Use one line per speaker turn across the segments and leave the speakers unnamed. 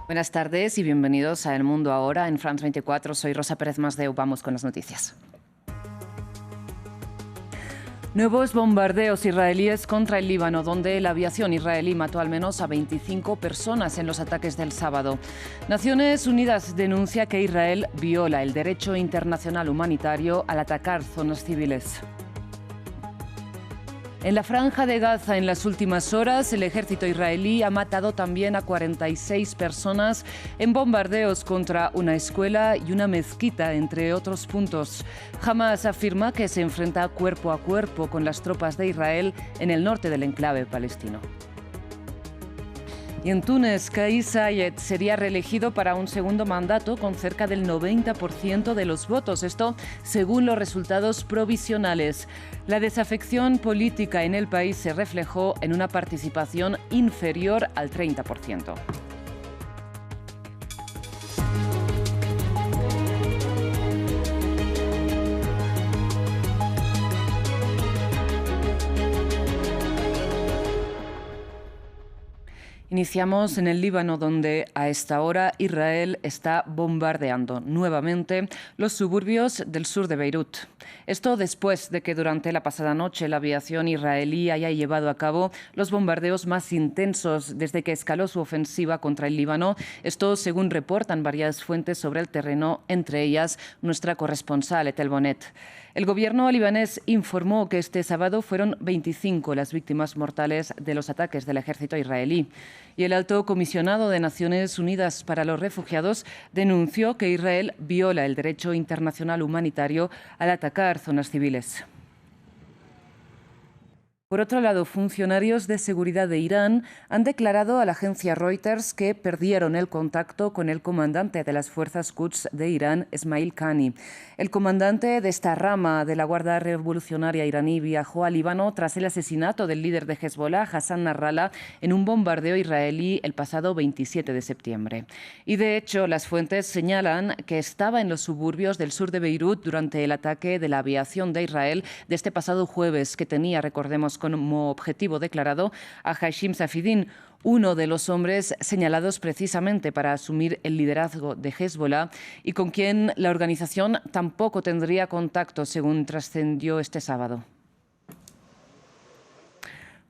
Buenas tardes y bienvenidos a El Mundo Ahora en France 24. Soy Rosa Pérez Masdeu. Vamos con las noticias. Nuevos bombardeos israelíes contra el Líbano, donde la aviación israelí mató al menos a 25 personas en los ataques del sábado. Naciones Unidas denuncia que Israel viola el derecho internacional humanitario al atacar zonas civiles. En la Franja de Gaza, en las últimas horas, el ejército israelí ha matado también a 46 personas en bombardeos contra una escuela y una mezquita, entre otros puntos. Hamás afirma que se enfrenta cuerpo a cuerpo con las tropas de Israel en el norte del enclave palestino. Y en Túnez, Kais Saied sería reelegido para un segundo mandato con cerca del 90% de los votos. Esto según los resultados provisionales. La desafección política en el país se reflejó en una participación inferior al 30%. Iniciamos en el Líbano, donde a esta hora Israel está bombardeando nuevamente los suburbios del sur de Beirut. Esto después de que durante la pasada noche la aviación israelí haya llevado a cabo los bombardeos más intensos desde que escaló su ofensiva contra el Líbano. Esto según reportan varias fuentes sobre el terreno, entre ellas nuestra corresponsal Etel Bonet. El gobierno libanés informó que este sábado fueron 25 las víctimas mortales de los ataques del ejército israelí. Y el alto comisionado de Naciones Unidas para los Refugiados denunció que Israel viola el derecho internacional humanitario al atacar zonas civiles. Por otro lado, funcionarios de seguridad de Irán han declarado a la agencia Reuters que perdieron el contacto con el comandante de las fuerzas Quds de Irán, Esmail Qani. El comandante de esta rama de la Guardia Revolucionaria iraní viajó a Líbano tras el asesinato del líder de Hezbollah, Hassan Nasrallah, en un bombardeo israelí el pasado 27 de septiembre. Y de hecho, las fuentes señalan que estaba en los suburbios del sur de Beirut durante el ataque de la aviación de Israel de este pasado jueves, que tenía, recordemos, como objetivo declarado a Hashim Safieddine, uno de los hombres señalados precisamente para asumir el liderazgo de Hezbollah y con quien la organización tampoco tendría contacto, según trascendió este sábado.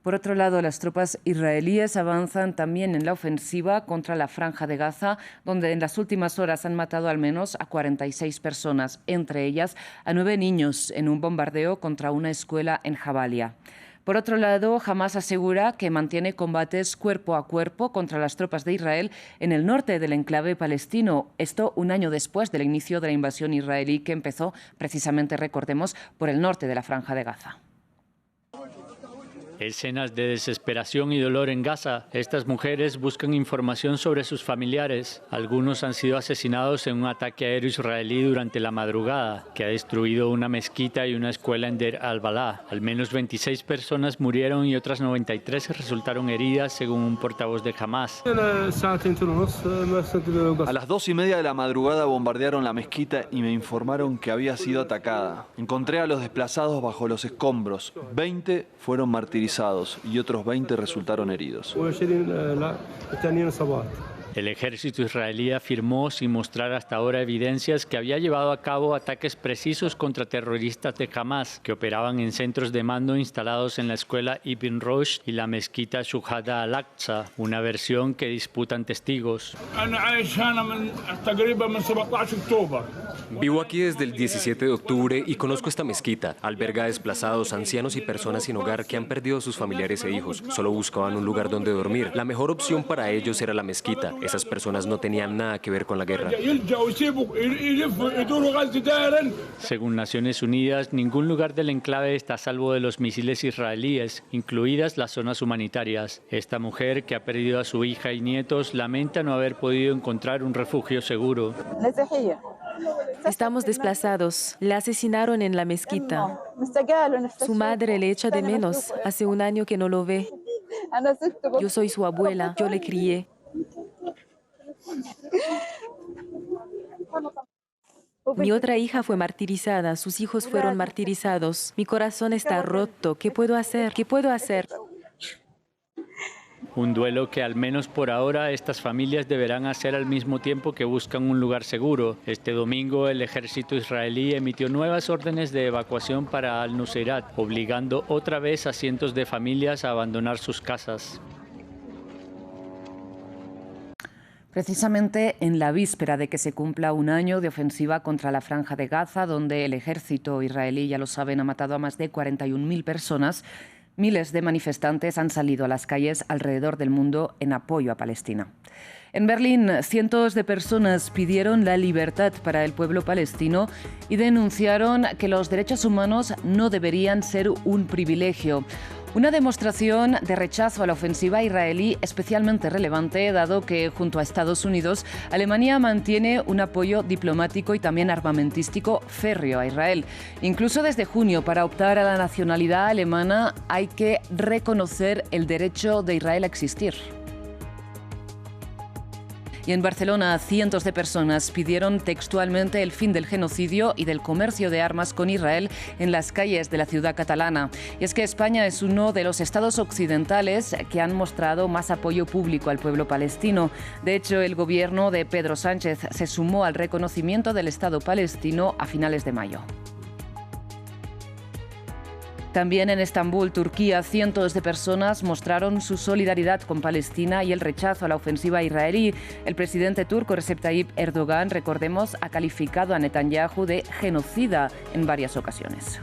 Por otro lado, las tropas israelíes avanzan también en la ofensiva contra la Franja de Gaza, donde en las últimas horas han matado al menos a 46 personas, entre ellas a 9 niños, en un bombardeo contra una escuela en Jabalia. Por otro lado, Hamás asegura que mantiene combates cuerpo a cuerpo contra las tropas de Israel en el norte del enclave palestino. Esto un año después del inicio de la invasión israelí, que empezó precisamente, recordemos, por el norte de la Franja de Gaza.
Escenas de desesperación y dolor en Gaza. Estas mujeres buscan información sobre sus familiares. Algunos han sido asesinados en un ataque aéreo israelí durante la madrugada, que ha destruido una mezquita y una escuela en Deir al-Balah. Al menos 26 personas murieron y otras 93 resultaron heridas, según un portavoz de Hamás.
A las 2:30 de la madrugada bombardearon la mezquita y me informaron que había sido atacada. Encontré a los desplazados bajo los escombros. 20 fueron martirizados y otros 20 resultaron heridos.
El ejército israelí afirmó, sin mostrar hasta ahora evidencias, que había llevado a cabo ataques precisos contra terroristas de Hamás que operaban en centros de mando instalados en la escuela Ibn Rushd y la mezquita Shuhada al-Aqsa, una versión que disputan testigos.
Vivo aquí desde el 17 de octubre y conozco esta mezquita. Alberga a desplazados, ancianos y personas sin hogar que han perdido a sus familiares e hijos. Solo buscaban un lugar donde dormir. La mejor opción para ellos era la mezquita. Esas personas no tenían nada que ver con la guerra.
Según Naciones Unidas, ningún lugar del enclave está a salvo de los misiles israelíes, incluidas las zonas humanitarias. Esta mujer, que ha perdido a su hija y nietos, lamenta no haber podido encontrar un refugio seguro.
Estamos desplazados. Le asesinaron en la mezquita. Su madre le echa de menos. Hace un año que no lo ve. Yo soy su abuela. Yo le crié. Mi otra hija fue martirizada, sus hijos fueron martirizados. Mi corazón está roto. ¿Qué puedo hacer? ¿Qué puedo hacer?
Un duelo que al menos por ahora estas familias deberán hacer al mismo tiempo que buscan un lugar seguro. Este domingo el ejército israelí emitió nuevas órdenes de evacuación para Al-Nuseirat, obligando otra vez a cientos de familias a abandonar sus casas.
Precisamente en la víspera de que se cumpla un año de ofensiva contra la Franja de Gaza, donde el ejército israelí, ya lo saben, ha matado a más de 41.000 personas, miles de manifestantes han salido a las calles alrededor del mundo en apoyo a Palestina. En Berlín, cientos de personas pidieron la libertad para el pueblo palestino y denunciaron que los derechos humanos no deberían ser un privilegio. Una demostración de rechazo a la ofensiva israelí especialmente relevante, dado que, junto a Estados Unidos, Alemania mantiene un apoyo diplomático y también armamentístico férreo a Israel. Incluso desde junio, para optar a la nacionalidad alemana, hay que reconocer el derecho de Israel a existir. Y en Barcelona, cientos de personas pidieron textualmente el fin del genocidio y del comercio de armas con Israel en las calles de la ciudad catalana. Y es que España es uno de los estados occidentales que han mostrado más apoyo público al pueblo palestino. De hecho, el gobierno de Pedro Sánchez se sumó al reconocimiento del Estado palestino a finales de mayo. También en Estambul, Turquía, cientos de personas mostraron su solidaridad con Palestina y el rechazo a la ofensiva israelí. El presidente turco Recep Tayyip Erdogan, recordemos, ha calificado a Netanyahu de genocida en varias ocasiones.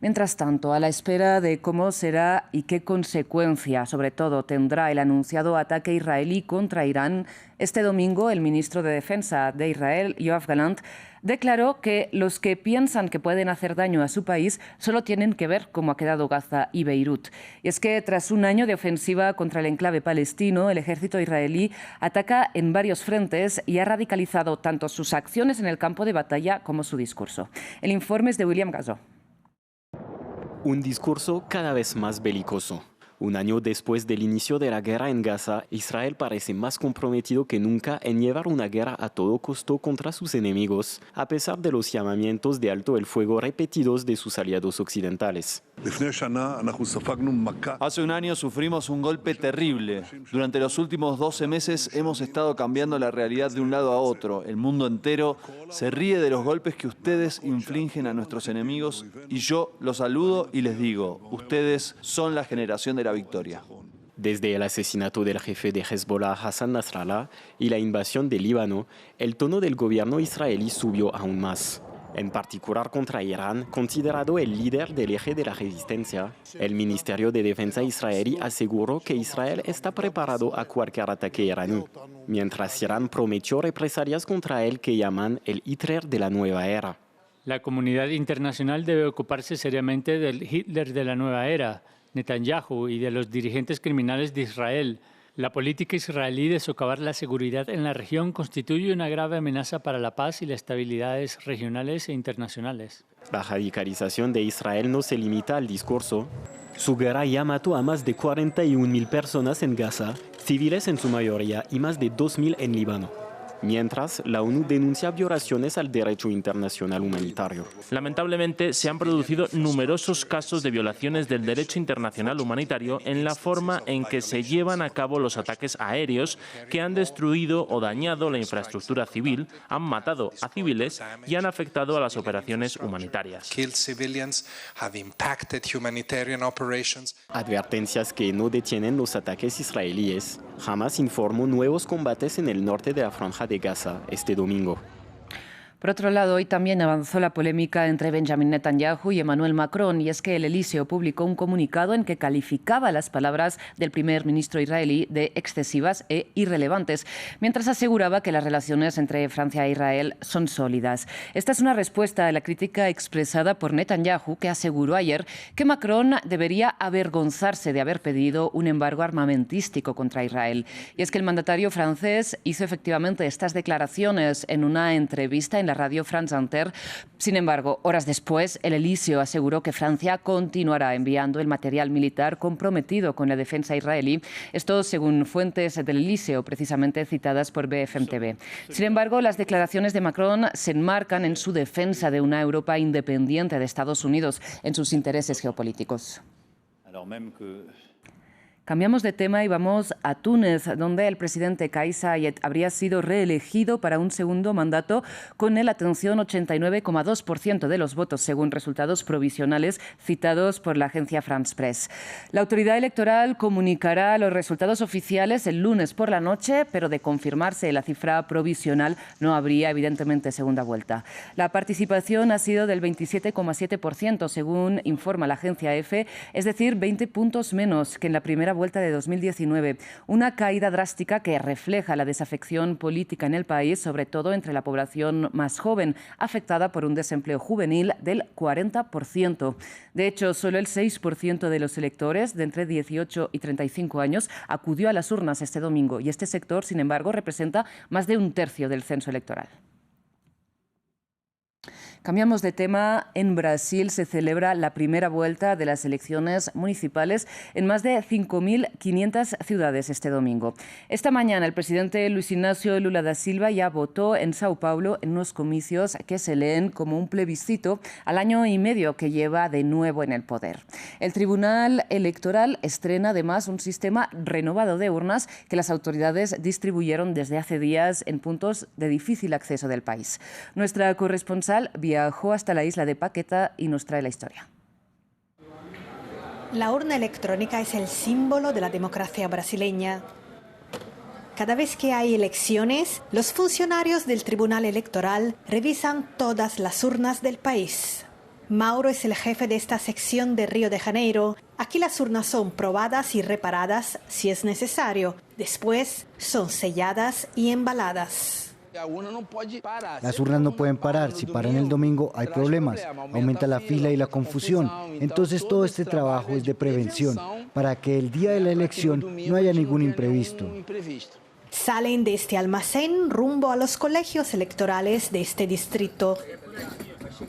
Mientras tanto, a la espera de cómo será y qué consecuencia, sobre todo, tendrá el anunciado ataque israelí contra Irán, este domingo el ministro de Defensa de Israel, Yoav Gallant, declaró que los que piensan que pueden hacer daño a su país solo tienen que ver cómo ha quedado Gaza y Beirut. Y es que tras un año de ofensiva contra el enclave palestino, el ejército israelí ataca en varios frentes y ha radicalizado tanto sus acciones en el campo de batalla como su discurso. El informe es de William Gazo.
Un discurso cada vez más belicoso. Un año después del inicio de la guerra en Gaza, Israel parece más comprometido que nunca en llevar una guerra a todo costo contra sus enemigos, a pesar de los llamamientos de alto el fuego repetidos de sus aliados occidentales.
Hace un año sufrimos un golpe terrible. Durante los últimos 12 meses hemos estado cambiando la realidad de un lado a otro. El mundo entero se ríe de los golpes que ustedes infligen a nuestros enemigos y yo los saludo y les digo, ustedes son la generación de la victoria.
Desde el asesinato del jefe de Hezbollah, Hassan Nasrallah, y la invasión de Líbano, el tono del gobierno israelí subió aún más. En particular contra Irán, considerado el líder del eje de la resistencia, el Ministerio de Defensa israelí aseguró que Israel está preparado a cualquier ataque iraní, mientras Irán prometió represalias contra él que llaman el Hitler de la nueva era.
La comunidad internacional debe ocuparse seriamente del Hitler de la nueva era, Netanyahu, y de los dirigentes criminales de Israel. La política israelí de socavar la seguridad en la región constituye una grave amenaza para la paz y las estabilidades regionales e internacionales.
La radicalización de Israel no se limita al discurso. Su guerra ya mató a más de 41.000 personas en Gaza, civiles en su mayoría, y más de 2.000 en Líbano. Mientras, la ONU denuncia violaciones al derecho internacional humanitario.
Lamentablemente, se han producido numerosos casos de violaciones del derecho internacional humanitario en la forma en que se llevan a cabo los ataques aéreos que han destruido o dañado la infraestructura civil, han matado a civiles y han afectado a las operaciones humanitarias.
Advertencias que no detienen los ataques israelíes. Hamas informó nuevos combates en el norte de la Franja de Gaza este domingo.
Por otro lado, hoy también avanzó la polémica entre Benjamin Netanyahu y Emmanuel Macron, y es que el Elíseo publicó un comunicado en que calificaba las palabras del primer ministro israelí de excesivas e irrelevantes, mientras aseguraba que las relaciones entre Francia e Israel son sólidas. Esta es una respuesta a la crítica expresada por Netanyahu, que aseguró ayer que Macron debería avergonzarse de haber pedido un embargo armamentístico contra Israel. Y es que el mandatario francés hizo efectivamente estas declaraciones en una entrevista en la radio France Inter. Sin embargo, horas después, el Elíseo aseguró que Francia continuará enviando el material militar comprometido con la defensa israelí. Esto según fuentes del Elíseo, precisamente citadas por BFM TV. Sin embargo, las declaraciones de Macron se enmarcan en su defensa de una Europa independiente de Estados Unidos, en sus intereses geopolíticos. Cambiamos de tema y vamos a Túnez, donde el presidente Kais Saied habría sido reelegido para un segundo mandato con el, atención, 89,2% de los votos, según resultados provisionales citados por la agencia France Press. La autoridad electoral comunicará los resultados oficiales el lunes por la noche, pero de confirmarse la cifra provisional no habría, evidentemente, segunda vuelta. La participación ha sido del 27,7%, según informa la agencia EFE, es decir, 20 puntos menos que en la primera vuelta de 2019. Una caída drástica que refleja la desafección política en el país, sobre todo entre la población más joven, afectada por un desempleo juvenil del 40%. De hecho, solo el 6% de los electores de entre 18 y 35 años acudió a las urnas este domingo y este sector, sin embargo, representa más de un tercio del censo electoral. Cambiamos de tema. En Brasil se celebra la primera vuelta de las elecciones municipales en más de 5.500 ciudades este domingo. Esta mañana el presidente Luis Inácio Lula da Silva ya votó en Sao Paulo en unos comicios que se leen como un plebiscito al año y medio que lleva de nuevo en el poder. El Tribunal Electoral estrena además un sistema renovado de urnas que las autoridades distribuyeron desde hace días en puntos de difícil acceso del país. Nuestra corresponsal viajó hasta la isla de Paquetá y nos trae la historia.
La urna electrónica es el símbolo de la democracia brasileña. Cada vez que hay elecciones, los funcionarios del Tribunal Electoral revisan todas las urnas del país. Mauro es el jefe de esta sección de Río de Janeiro. Aquí las urnas son probadas y reparadas si es necesario. Después son selladas y embaladas.
Las urnas no pueden parar. Si paran el domingo hay problemas. Aumenta la fila y la confusión. Entonces todo este trabajo es de prevención para que el día de la elección no haya ningún imprevisto.
Salen de este almacén rumbo a los colegios electorales de este distrito.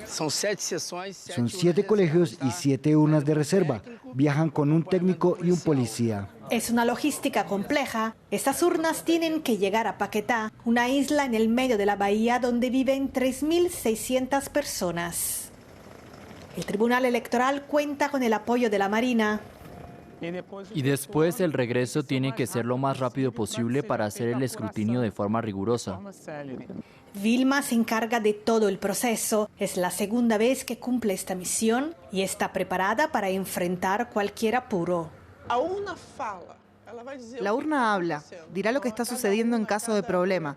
Son 7 colegios y 7 urnas de reserva. Viajan con un técnico y un policía.
Es una logística compleja. Estas urnas tienen que llegar a Paquetá, una isla en el medio de la bahía donde viven 3.600 personas. El Tribunal Electoral cuenta con el apoyo de la Marina.
Y después el regreso tiene que ser lo más rápido posible para hacer el escrutinio de forma rigurosa.
Vilma se encarga de todo el proceso. Es la segunda vez que cumple esta misión y está preparada para enfrentar cualquier apuro.
La urna habla, dirá lo que está sucediendo en caso de problema.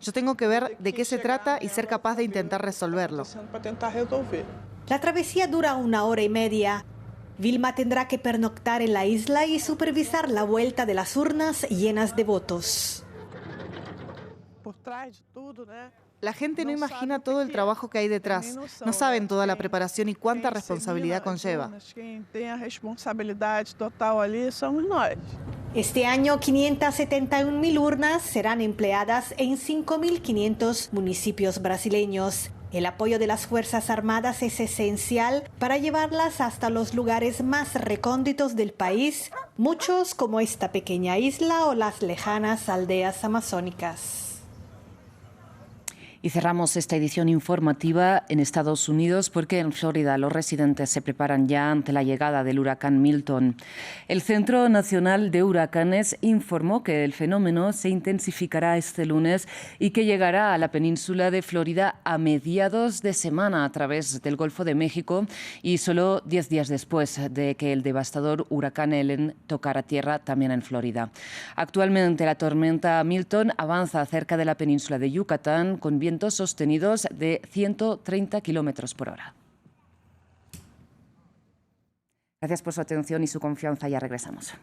Yo tengo que ver de qué se trata y ser capaz de intentar resolverlo.
La travesía dura 1 hora y media. Vilma tendrá que pernoctar en la isla y supervisar la vuelta de las urnas llenas de votos.
La gente no imagina todo el trabajo que hay detrás. No saben toda la preparación y cuánta responsabilidad conlleva.
Este año, 571.000 urnas serán empleadas en 5.500 municipios brasileños. El apoyo de las Fuerzas Armadas es esencial para llevarlas hasta los lugares más recónditos del país, muchos como esta pequeña isla o las lejanas aldeas amazónicas.
Y cerramos esta edición informativa en Estados Unidos porque en Florida los residentes se preparan ya ante la llegada del huracán Milton. El Centro Nacional de Huracanes informó que el fenómeno se intensificará este lunes y que llegará a la península de Florida a mediados de semana a través del Golfo de México y solo 10 días después de que el devastador huracán Ellen tocara tierra también en Florida. Actualmente la tormenta Milton avanza cerca de la península de Yucatán con vientos sostenidos de 130 kilómetros por hora. Gracias por su atención y su confianza. Ya regresamos.